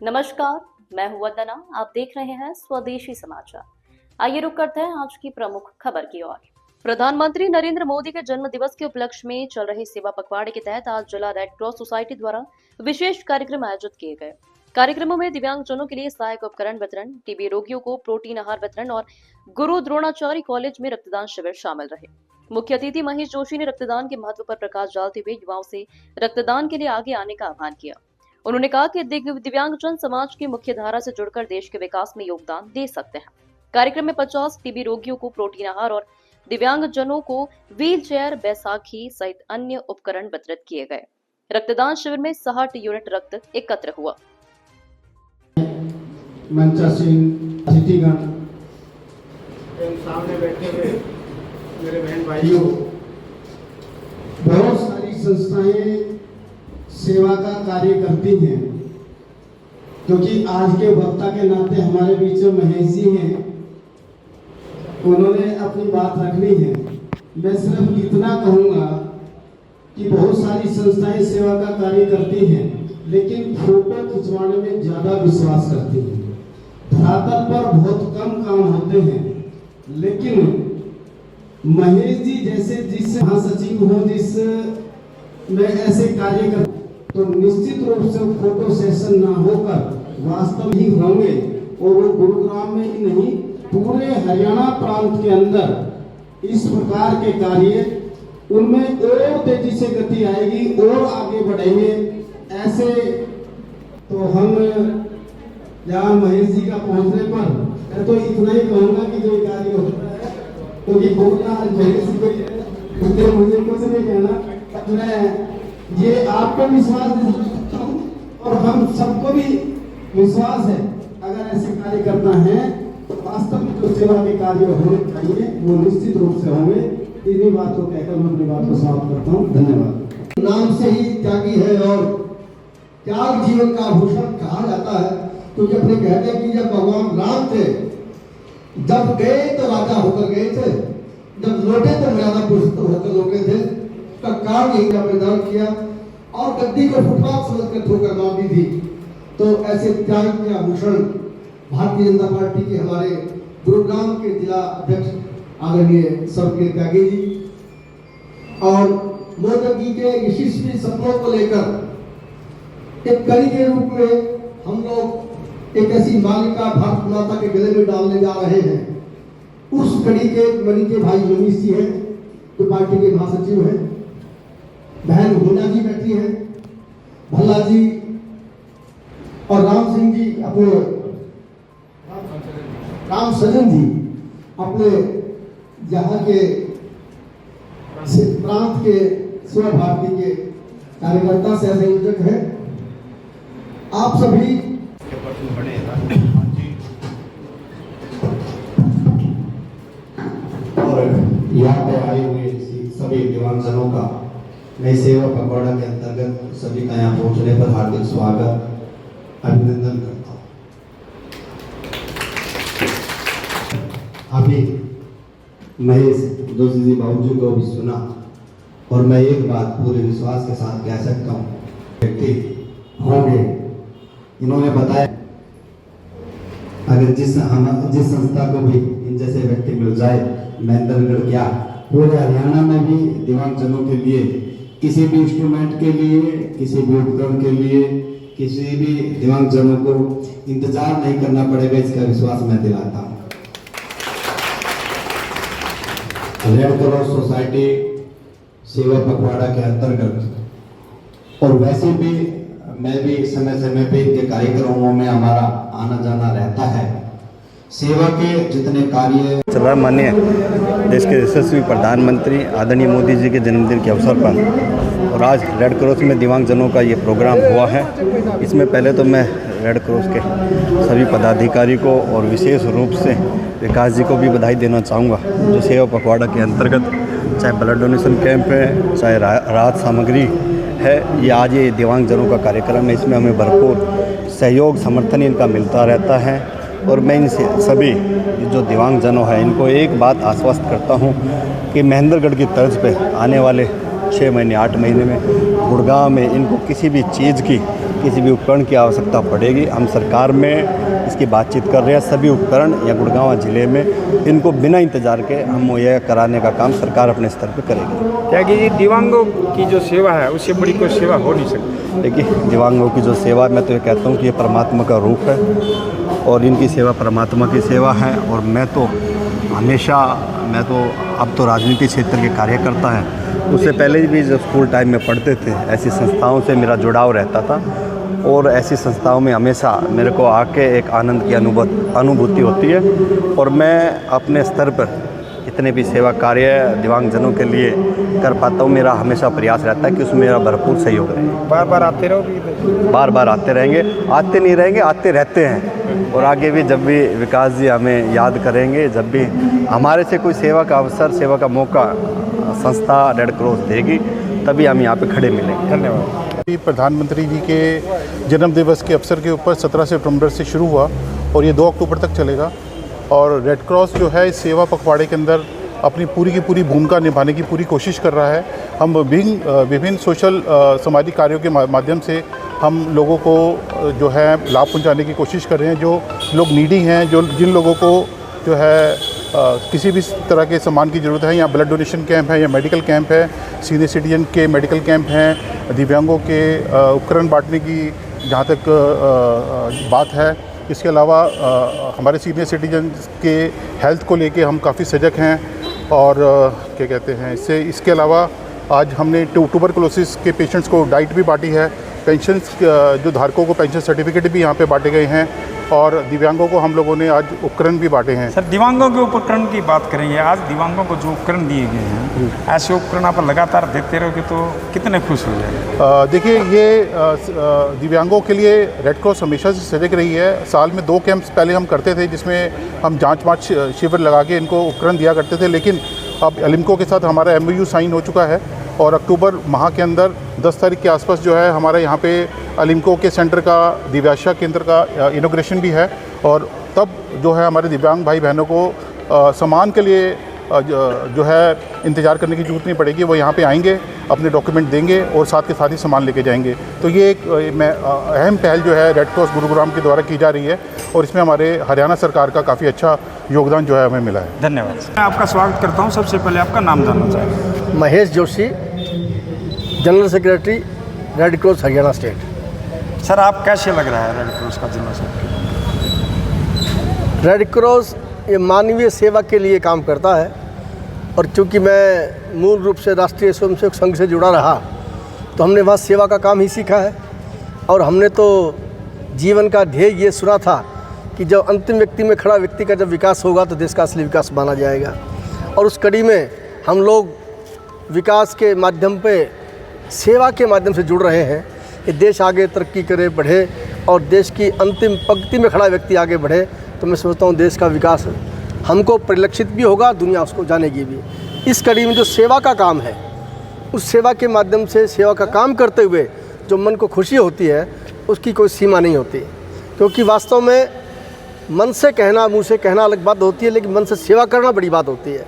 नमस्कार, मैं हूं वंदना। आप देख रहे हैं स्वदेशी समाचार। आइए रुक करते हैं आज की प्रमुख खबर की ओर। प्रधानमंत्री नरेंद्र मोदी के जन्म दिवस के उपलक्ष्य में चल रहे सेवा पखवाड़े के तहत आज जिला रेड क्रॉस सोसाइटी द्वारा विशेष कार्यक्रम आयोजित किए गए। कार्यक्रमों में दिव्यांगजनों के लिए सहायक उपकरण वितरण, टीबी रोगियों को प्रोटीन आहार वितरण और गुरु द्रोणाचार्य कॉलेज में रक्तदान शिविर शामिल रहे। मुख्य अतिथि महेश जोशी ने रक्तदान के महत्व पर प्रकाश डालते हुए युवाओं से रक्तदान के लिए आगे आने का आह्वान किया। उन्होंने कहा कि दिव्यांगजन समाज की मुख्य धारा से जुड़कर देश के विकास में योगदान दे सकते हैं। कार्यक्रम में 50 टीबी रोगियों को प्रोटीन आहार और दिव्यांगजनों को व्हील चेयर, बैसाखी सहित अन्य उपकरण वितरित किए गए। रक्तदान शिविर में 60 यूनिट रक्त एकत्र हुआ। मंचा सिंह, अतिथिगण, सामने बैठे हुए मेरे बहन भाइयों, बहुत सारी संस्थाएं सेवा का कार्य करती हैं, क्योंकि आज के वक्ता के नाते हमारे बीच में महेश जी हैं, उन्होंने अपनी बात रखनी है। मैं सिर्फ इतना कहूँगा कि बहुत सारी संस्थाएं सेवा का कार्य करती हैं, लेकिन फोटो खिंचवाने में ज़्यादा विश्वास करती हैं। धरातल पर बहुत कम काम होते हैं, लेकिन महेश जी जैसे जिस महासचिव हो, जिस में ऐसे कार्य कर, तो निश्चित रूप से फोटो सेशन ना होकर वास्तव ही होंगे, और वो गुरुग्राम में ही नहीं पूरे हरियाणा प्रांत के अंदर इस प्रकार के कार्य, उनमें और तेजी से गति आएगी और आगे बढ़ेंगे। ऐसे तो हम यहाँ महेश जी का पहुंचने पर तो इतना ही कहूँगा कि जो कार्य होता है, क्योंकि बोलना महेश जी को मुझे कुछ नहीं कहना, मैं ये आपको विश्वास दे सकता हूँ और हम सबको भी विश्वास है, अगर ऐसे कार्य करना है तो वास्तव में जो सेवा के कार्य होने चाहिए वो निश्चित रूप से होंगे। इन्हीं बात को कहकर मैं अपनी बात को समाप्त करता हूँ। धन्यवाद। नाम से ही त्यागी है और त्याग जीवन का आभूषण कहा जाता है, क्योंकि अपने कहते हैं कि जब भगवान राम थे, जब गए तो राजा होकर गए थे, जब लौटे तो मर्यादा पुरुषोत्तम होकर लौटे थे। का काम यही प्रदान किया और गद्दी को फुटपाथ समझकर ठोकर मार दी थी। तो ऐसे त्याग के आभूषण भारतीय जनता पार्टी के हमारे गुरुग्राम के जिला अध्यक्ष आदरणीय स्वर्गीय त्यागी जी और मोदी जी के यशस्वी सपनों को लेकर एक कड़ी के रूप में हम लोग एक ऐसी मालिका भारत माता के गले में डालने जा रहे हैं। उस कड़ी के मणि के भाई मनीष जी हैं, जो पार्टी के महासचिव हैं, बहन हुना जी बैठी है, भल्ला जी और राम सिंह जी, अपने राम सजन जी अपने यहाँ के प्रांत के सेवा भारती के कार्यकर्ता सह संयोजक हैं। आप सभी और यहाँ पे आए हुए सभी दिव्यांगजनों का मैं सेवा पखवाड़ा के अंतर्गत सभी का यहाँ पहुँचने पर हार्दिक स्वागत, अभिनंदन करता हूँ। अभी महेश जोशी जी बाबूजी को भी सुना और मैं एक बात पूरे विश्वास के साथ कह सकता हूँ, व्यक्ति होंगे, इन्होंने बताया अगर जिस संस्था को भी इन जैसे व्यक्ति मिल जाए, महेंद्रगढ़ क्या पूरे हरियाणा में भी दिव्यांगजनों के लिए किसी भी इंस्ट्रूमेंट के लिए, किसी भी उपकरण के लिए, किसी भी दिव्यांगजनों को इंतजार नहीं करना पड़ेगा, इसका विश्वास मैं दिलाता हूँ। रेड क्रॉस सोसाइटी सेवा पखवाड़ा के अंतर्गत और वैसे भी मैं भी समय समय पे इनके कार्यक्रमों में हमारा आना जाना रहता है। सेवा के जितने कार्य चल रहा, माननीय देश के यशस्वी प्रधानमंत्री आदरणीय मोदी जी के जन्मदिन के अवसर पर और आज रेड क्रॉस में दिव्यांगजनों का ये प्रोग्राम हुआ है। इसमें पहले तो मैं रेड क्रॉस के सभी पदाधिकारी को और विशेष रूप से विकास जी को भी बधाई देना चाहूँगा, जो सेवा पखवाड़ा के अंतर्गत चाहे ब्लड डोनेशन कैंप है, चाहे राहत सामग्री है, ये आज ये दिव्यांगजनों का कार्यक्रम है। इसमें हमें भरपूर सहयोग समर्थन इनका मिलता रहता है और मैं इनसे सभी जो दिव्यांगजनों हैं इनको एक बात आश्वस्त करता हूं कि महेंद्रगढ़ की तर्ज पे आने वाले 6 महीने 8 महीने में गुड़गांव में इनको किसी भी चीज़ की किसी भी उपकरण की आवश्यकता पड़ेगी, हम सरकार में इसकी बातचीत कर रहे हैं। सभी उपकरण या गुड़गांव ज़िले में इनको बिना इंतज़ार के हम मुहैया कराने का काम सरकार अपने स्तर पर करेगी। क्या कि दिव्यांगों की जो सेवा है उससे बड़ी कोई सेवा हो नहीं सकती। देखिए, दिव्यांगों की जो सेवा, मैं तो ये कहता हूँ कि ये परमात्मा का रूप है और इनकी सेवा परमात्मा की सेवा है। और मैं तो अब तो राजनीति क्षेत्र के कार्यकर्ता हैं, उससे पहले भी जब स्कूल टाइम में पढ़ते थे ऐसी संस्थाओं से मेरा जुड़ाव रहता था और ऐसी संस्थाओं में हमेशा मेरे को आके एक आनंद की अनुभूति होती है। और मैं अपने स्तर पर जितने भी सेवा कार्य दिव्यांगजनों के लिए कर पाता हूँ, मेरा हमेशा प्रयास रहता है कि उसमें मेरा भरपूर सहयोग रहे। बार बार आते रहोगे? बार बार आते रहेंगे, आते नहीं रहेंगे, आते रहते हैं। और आगे भी जब भी विकास जी हमें याद करेंगे, जब भी हमारे से कोई सेवा का अवसर, सेवा का मौका संस्था रेड क्रॉस देगी, तभी हम यहाँ पे खड़े मिलेंगे। धन्यवाद। प्रधानमंत्री जी के जन्म दिवस के अवसर के ऊपर 17 सितंबर से शुरू हुआ और ये 2 अक्टूबर तक चलेगा। और रेड क्रॉस जो है इस सेवा पखवाड़े के अंदर अपनी पूरी की पूरी भूमिका निभाने की पूरी कोशिश कर रहा है। हम विभिन्न सोशल सामाजिक कार्यों के माध्यम से हम लोगों को जो है लाभ पहुंचाने की कोशिश कर रहे हैं। जो लोग नीडी हैं, जिन लोगों को जो है किसी भी तरह के सामान की ज़रूरत है, यहाँ ब्लड डोनेशन कैंप है या मेडिकल कैंप है, सीनियर सिटीजन के मेडिकल कैंप हैं, दिव्यांगों के उपकरण बांटने की जहाँ तक बात है। इसके अलावा हमारे सीनियर सिटीजन के हेल्थ को लेके हम काफ़ी सजग हैं। और क्या कहते हैं, इसके अलावा आज हमने ट्यूबरकुलोसिस के पेशेंट्स को डाइट भी बांटी है। पेंशन्स जो धारकों को पेंशन सर्टिफिकेट भी यहाँ पे बांटे गए हैं और दिव्यांगों को हम लोगों ने आज उपकरण भी बांटे हैं। सर, दिव्यांगों के उपकरण की बात करेंगे। आज दिव्यांगों को जो उपकरण दिए गए हैं, ऐसे उपकरण आप लगातार देते रहोगे तो कितने खुश हो जाएंगे? देखिए, ये दिव्यांगों के लिए रेड क्रॉस हमेशा से सजग रही है। साल में 2 कैंप्स पहले हम करते थे जिसमें हम जाँच शिविर लगा के इनको उपकरण दिया करते थे, लेकिन अब एलिम्को के साथ हमारा MOU साइन हो चुका है और अक्टूबर माह के अंदर 10 तारीख के आसपास जो है हमारा यहाँ पे एलिम्को के सेंटर का दिव्याशा केंद्र का इनॉग्रेशन भी है। और तब जो है हमारे दिव्यांग भाई बहनों को सामान के लिए जो है इंतज़ार करने की ज़रूरत नहीं पड़ेगी। वो यहाँ पे आएंगे, अपने डॉक्यूमेंट देंगे और साथ ही सामान लेके जाएंगे। तो ये एक अहम पहल जो है रेड क्रॉस गुरुग्राम के द्वारा की जा रही है और इसमें हमारे हरियाणा सरकार का काफ़ी अच्छा योगदान जो है हमें मिला है। धन्यवाद। मैं आपका स्वागत करता हूँ। सबसे पहले आपका नाम जानना चाहेंगे? Mahesh Joshi, general secretary red cross Haryana state. Sir, आप कैसे लग रहा है रेड क्रॉस का जनरल सेक्रेटरी? रेड क्रॉस ये मानवीय सेवा के लिए काम करता है और चूँकि मैं मूल रूप से राष्ट्रीय स्वयंसेवक संघ से जुड़ा रहा तो हमने वहाँ सेवा का काम ही सीखा है। और हमने तो जीवन का ध्येय ये सुना था कि जब अंतिम व्यक्ति में खड़ा व्यक्ति का जब विकास होगा तो देश का असली विकास माना जाएगा। और उस कड़ी में हम लोग विकास के माध्यम पे सेवा के माध्यम से जुड़ रहे हैं कि देश आगे तरक्की करे, बढ़े और देश की अंतिम पंक्ति में खड़ा व्यक्ति आगे बढ़े। तो मैं सोचता हूँ देश का विकास हमको परिलक्षित भी होगा, दुनिया उसको जानेगी भी। इस कड़ी में जो सेवा का काम है, उस सेवा के माध्यम से सेवा का काम करते हुए जो मन को खुशी होती है उसकी कोई सीमा नहीं होती। क्योंकि वास्तव में मन से कहना, मुँह से कहना अलग बात होती है, लेकिन मन से सेवा करना बड़ी बात होती है।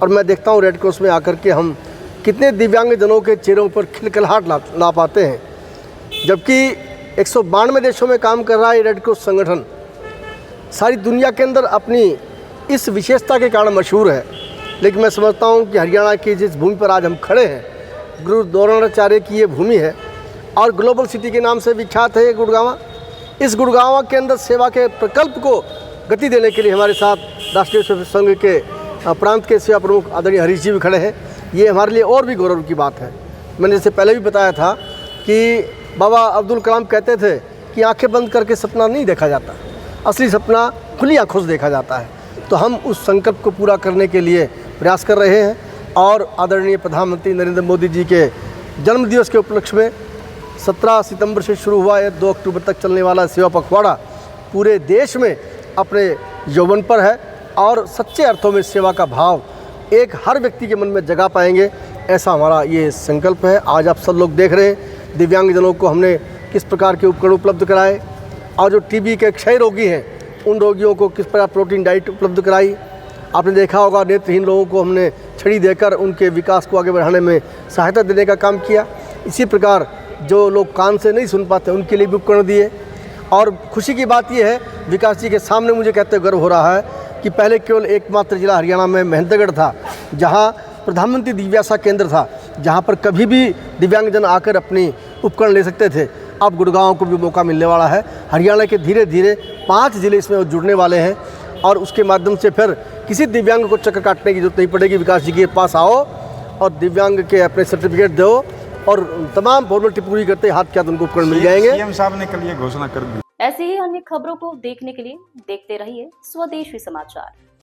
और मैं देखता हूँ रेड क्रॉस में आकर के हम कितने दिव्यांगजनों के चेहरों पर खिलखिलाहट ला पाते हैं। जबकि 192 देशों में काम कर रहा है रेड क्रॉस संगठन, सारी दुनिया के अंदर अपनी इस विशेषता के कारण मशहूर है। लेकिन मैं समझता हूँ कि हरियाणा की जिस भूमि पर आज हम खड़े हैं, गुरु द्रोणाचार्य की ये भूमि है और ग्लोबल सिटी के नाम से विख्यात है ये गुड़गांव। इस गुड़गांव के अंदर सेवा के प्रकल्प को गति देने के लिए हमारे साथ राष्ट्रीय स्वयंसेवक संघ के प्रांत के सेवा प्रमुख आदरणीय हरीश जी भी खड़े हैं। ये हमारे लिए और भी गौरव की बात है। मैंने जैसे पहले भी बताया था कि बाबा अब्दुल कलाम कहते थे कि आंखें बंद करके सपना नहीं देखा जाता, असली सपना खुली आंखों से देखा जाता है। तो हम उस संकल्प को पूरा करने के लिए प्रयास कर रहे हैं। और आदरणीय प्रधानमंत्री नरेंद्र मोदी जी के जन्मदिवस के उपलक्ष्य में 17 सितंबर से शुरू हुआ है 2 अक्टूबर तक चलने वाला सेवा पखवाड़ा पूरे देश में अपने यौवन पर है और सच्चे अर्थों में सेवा का भाव एक हर व्यक्ति के मन में जगा पाएंगे, ऐसा हमारा ये संकल्प है। आज आप सब लोग देख रहे हैं दिव्यांगजनों को हमने किस प्रकार के उपकरण उपलब्ध कराए और जो टीबी के क्षय रोगी हैं उन रोगियों को किस प्रकार प्रोटीन डाइट उपलब्ध कराई। आपने देखा होगा नेत्रहीन लोगों को हमने छड़ी देकर उनके विकास को आगे बढ़ाने में सहायता देने का काम किया। इसी प्रकार जो लोग कान से नहीं सुन पाते उनके लिए भी उपकरण दिए। और खुशी की बात यह है, विकास जी के सामने मुझे कहते हुए गर्व हो रहा है कि पहले केवल एकमात्र जिला हरियाणा में महेंद्रगढ़ था जहां प्रधानमंत्री दिव्यासा केंद्र था, जहां पर कभी भी दिव्यांगजन आकर अपनी उपकरण ले सकते थे। अब गुड़गांव को भी मौका मिलने वाला है। हरियाणा के धीरे धीरे 5 जिले इसमें जुड़ने वाले हैं और उसके माध्यम से फिर किसी दिव्यांग को चक्कर काटने की जरूरत नहीं पड़ेगी। विकास जी के पास आओ और दिव्यांग के अपने सर्टिफिकेट दो और तमाम फॉर्मेलिटी पूरी करते हाथ क्या उनको उपकरण मिल जाएंगे। सीएम साहब ने कल ये घोषणा कर दी। ऐसी ही अन्य खबरों को देखने के लिए देखते रहिए स्वदेशी समाचार।